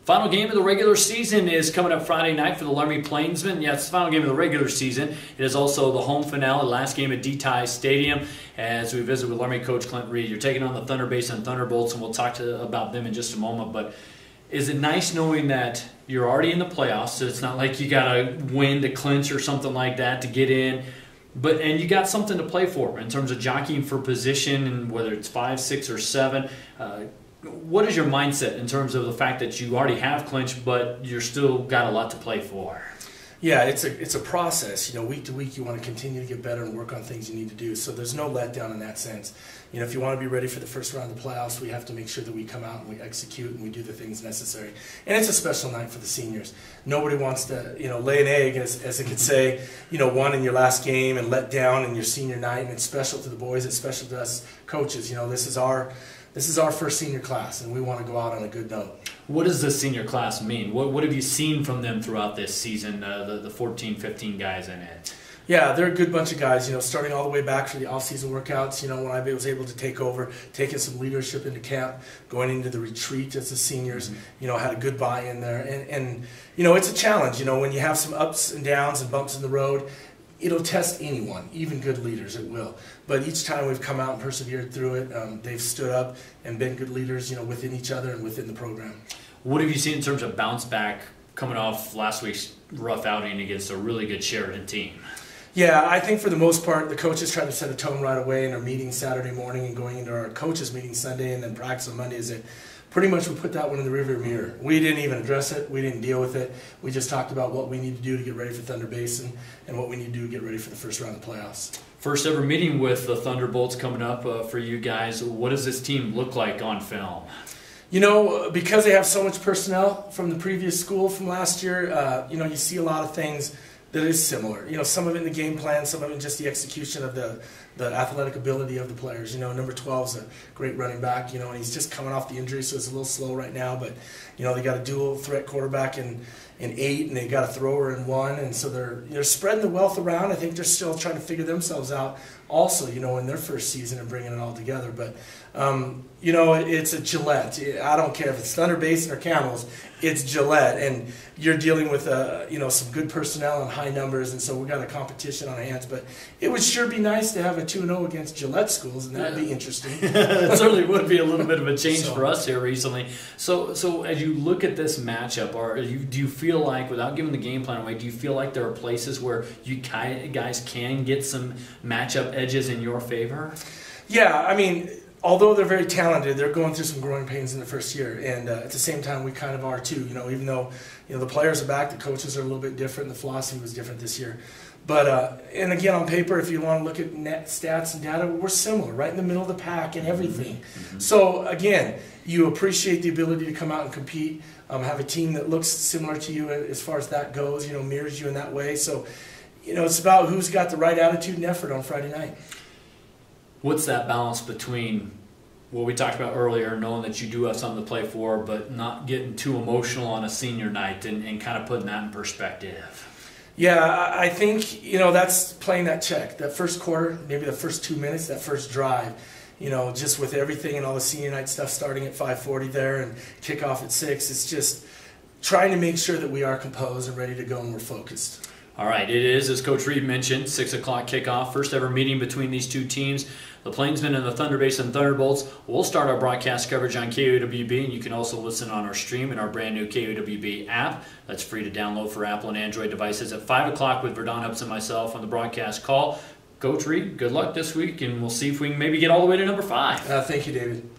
Final game of the regular season is coming up Friday night for the Laramie Plainsmen. Yeah, it's the final game of the regular season. It is also the home finale, last game at Deti Stadium, as we visit with Laramie coach Clint Reed. You're taking on the Thunder Basin Thunderbolts, and we'll talk about them in just a moment. But is it nice knowing that you're already in the playoffs, so it's not like you got to win to clinch or something like that to get in, and you got something to play for in terms of jockeying for position, and whether it's 5, 6, or 7. What is your mindset in terms of the fact that you already have clinched, but you're still got a lot to play for? Yeah, it's a process. Week to week, you want to continue to get better and work on things you need to do. So there's no letdown in that sense. If you want to be ready for the first round of the playoffs, we have to make sure that we come out and we execute and we do the things necessary. And it's a special night for the seniors. Nobody wants to, lay an egg, as it could say, won in your last game and let down in your senior night. And it's special to the boys. It's special to us coaches. This is our first senior class, and we want to go out on a good note. What does the senior class mean? What have you seen from them throughout this season, the 14, 15 guys in it? Yeah, they're a good bunch of guys, starting all the way back for the off-season workouts, when I was able to take over, taking some leadership into camp, going into the retreat as the seniors, had a good buy-in there. And it's a challenge, when you have some ups and downs and bumps in the road. It'll test anyone, even good leaders, it will. But each time we've come out and persevered through it, they've stood up and been good leaders, within each other and within the program. What have you seen in terms of bounce back coming off last week's rough outing against a really good Sheridan team? Yeah, I think for the most part, the coaches tried to set a tone right away in our meeting Saturday morning and going into our coaches meeting Sunday and then practice on Monday. Is that pretty much we put that one in the rearview mirror. We didn't even address it. We didn't deal with it. We just talked about what we need to do to get ready for Thunder Basin and what we need to do to get ready for the first round of the playoffs. First ever meeting with the Thunderbolts coming up for you guys. What does this team look like on film? Because they have so much personnel from the previous school from last year, you see a lot of things that is similar. Some of it in the game plan, some of it in just the execution of the athletic ability of the players. Number 12 is a great running back, and he's just coming off the injury, so it's a little slow right now. But, they got a dual threat quarterback in 8, and they got a thrower in 1, and so they're spreading the wealth around. I think they're still trying to figure themselves out also, in their first season and bringing it all together. But, it's a Gillette. I don't care if it's Thunder Basin or Camels, it's Gillette, and you're dealing with, some good personnel and high numbers, and so we've got a competition on our hands. But it would sure be nice to have a 2-0 against Gillette schools, and that would be interesting. It certainly would be a little bit of a change for us here recently. So as you look at this matchup, do you feel like, without giving the game plan away, do you feel like there are places where you guys can get some matchup edges in your favor? Yeah, although they're very talented, they're going through some growing pains in the first year, and at the same time we kind of are too. Even though the players are back, the coaches are a little bit different, the philosophy was different this year. But and again, on paper, if you want to look at net stats and data, we're similar, right in the middle of the pack and everything. Mm-hmm. So again, you appreciate the ability to come out and compete, have a team that looks similar to you as far as that goes, mirrors you in that way. So it's about who's got the right attitude and effort on Friday night. What's that balance between what we talked about earlier, knowing that you do have something to play for, but not getting too emotional on a senior night and kind of putting that in perspective? Yeah, I think, that's playing that check. That first quarter, maybe the first 2 minutes, that first drive, just with everything and all the senior night stuff starting at 5:40 there and kickoff at 6, it's just trying to make sure that we are composed and ready to go and we're focused. All right, it is, as Coach Reed mentioned, 6 o'clock kickoff, first ever meeting between these two teams, the Plainsmen and the Thunder Basin Thunderbolts. We'll start our broadcast coverage on KOWB, and you can also listen on our stream in our brand new KOWB app. That's free to download for Apple and Android devices at 5 o'clock with Verdon Hubs and myself on the broadcast call. Coach Reed, good luck this week, and we'll see if we can maybe get all the way to number 5. Thank you, David.